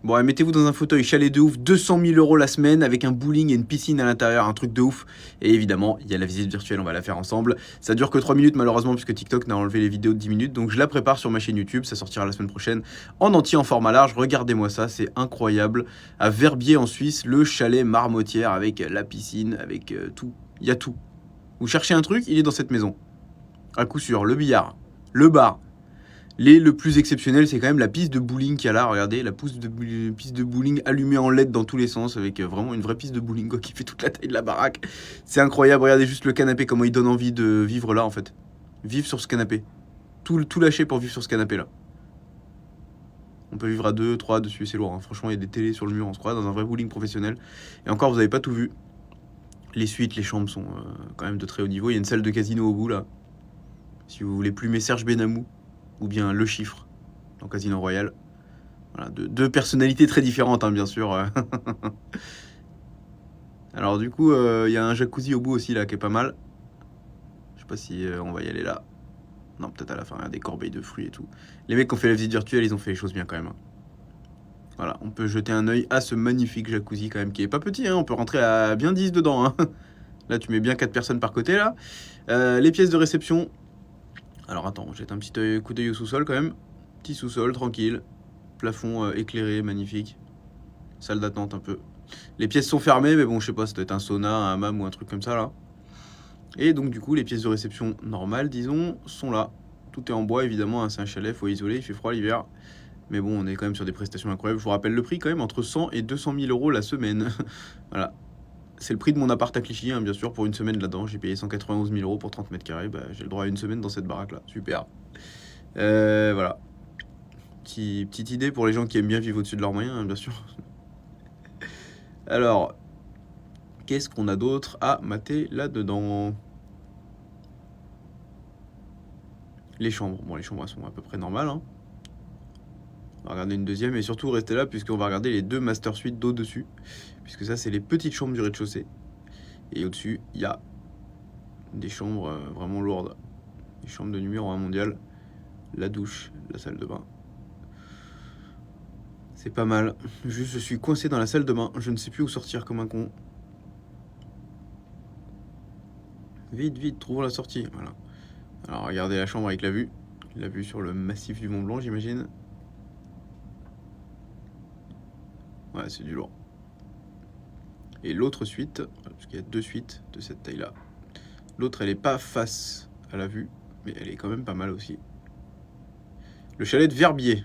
Bon, ouais, mettez-vous dans un fauteuil chalet de ouf, 200 000 € la semaine, avec un bowling et une piscine à l'intérieur, un truc de ouf. Et évidemment, il y a la visite virtuelle, on va la faire ensemble. Ça dure que 3 minutes malheureusement, puisque TikTok n'a enlevé les vidéos de 10 minutes. Donc je la prépare sur ma chaîne YouTube, ça sortira la semaine prochaine en entier en format large. Regardez-moi ça, c'est incroyable. À Verbier en Suisse, le chalet Marmotière avec la piscine, avec tout. Il y a tout. Vous cherchez un truc, il est dans cette maison. À coup sûr, le billard, le bar. Le plus exceptionnel, c'est quand même la piste de bowling qu'il y a là. Regardez, la piste de bowling allumée en LED dans tous les sens, avec vraiment une vraie piste de bowling quoi, qui fait toute la taille de la baraque. C'est incroyable. Regardez juste le canapé, comment il donne envie de vivre là en fait. Vivre sur ce canapé. Tout lâcher pour vivre sur ce canapé là. On peut vivre à 2, 3 dessus, c'est lourd. Hein. Franchement, il y a des télés sur le mur, on se croit dans un vrai bowling professionnel. Et encore, vous n'avez pas tout vu. Les suites, les chambres sont quand même de très haut niveau. Il y a une salle de casino au bout là. Si vous voulez plumer Serge Benamou ou bien Le Chiffre dans Casino Royal. Voilà, deux personnalités très différentes, hein, bien sûr. Alors du coup, il y a un jacuzzi au bout aussi là qui est pas mal. Je sais pas si on va y aller là. Non, peut-être à la fin, il y a des corbeilles de fruits et tout. Les mecs qui ont fait la visite virtuelle, ils ont fait les choses bien quand même. Hein. Voilà, on peut jeter un œil à ce magnifique jacuzzi quand même qui est pas petit. Hein, on peut rentrer à bien 10 dedans. Hein. Là, tu mets bien 4 personnes par côté là. Les pièces de réception. Alors attends, on jette un petit coup d'œil au sous-sol quand même. Petit sous-sol, tranquille. Plafond éclairé, magnifique. Salle d'attente un peu. Les pièces sont fermées, mais bon, je sais pas, ça doit être un sauna, un hammam ou un truc comme ça là. Et donc, du coup, les pièces de réception normales, disons, sont là. Tout est en bois, évidemment, hein, c'est un chalet, faut isoler, il fait froid l'hiver. Mais bon, on est quand même sur des prestations incroyables. Je vous rappelle le prix quand même, entre 100 et 200 000 € la semaine. Voilà. C'est le prix de mon appart à Clichy, hein, bien sûr, pour une semaine là-dedans. J'ai payé 191 000 € pour 30 mètres carrés. Bah, j'ai le droit à une semaine dans cette baraque-là. Super. Voilà. Petite idée pour les gens qui aiment bien vivre au-dessus de leurs moyens, hein, bien sûr. Alors, qu'est-ce qu'on a d'autre à mater là-dedans? Les chambres. Bon, les chambres, elles sont à peu près normales. Hein. On va regarder une deuxième et surtout rester là puisqu'on va regarder les deux master suites d'au-dessus. Puisque ça, c'est les petites chambres du rez-de-chaussée. Et au-dessus, il y a des chambres vraiment lourdes. Des chambres de numéro 1 mondial. La douche, la salle de bain. C'est pas mal. Juste, je suis coincé dans la salle de bain. Je ne sais plus où sortir comme un con. Vite, vite, trouvons la sortie. Voilà. Alors, regardez la chambre avec la vue. La vue sur le massif du Mont Blanc, j'imagine. Ouais, c'est du lourd. Et l'autre suite, parce qu'il y a deux suites de cette taille-là. L'autre, elle est pas face à la vue, mais elle est quand même pas mal aussi. Le chalet de Verbier.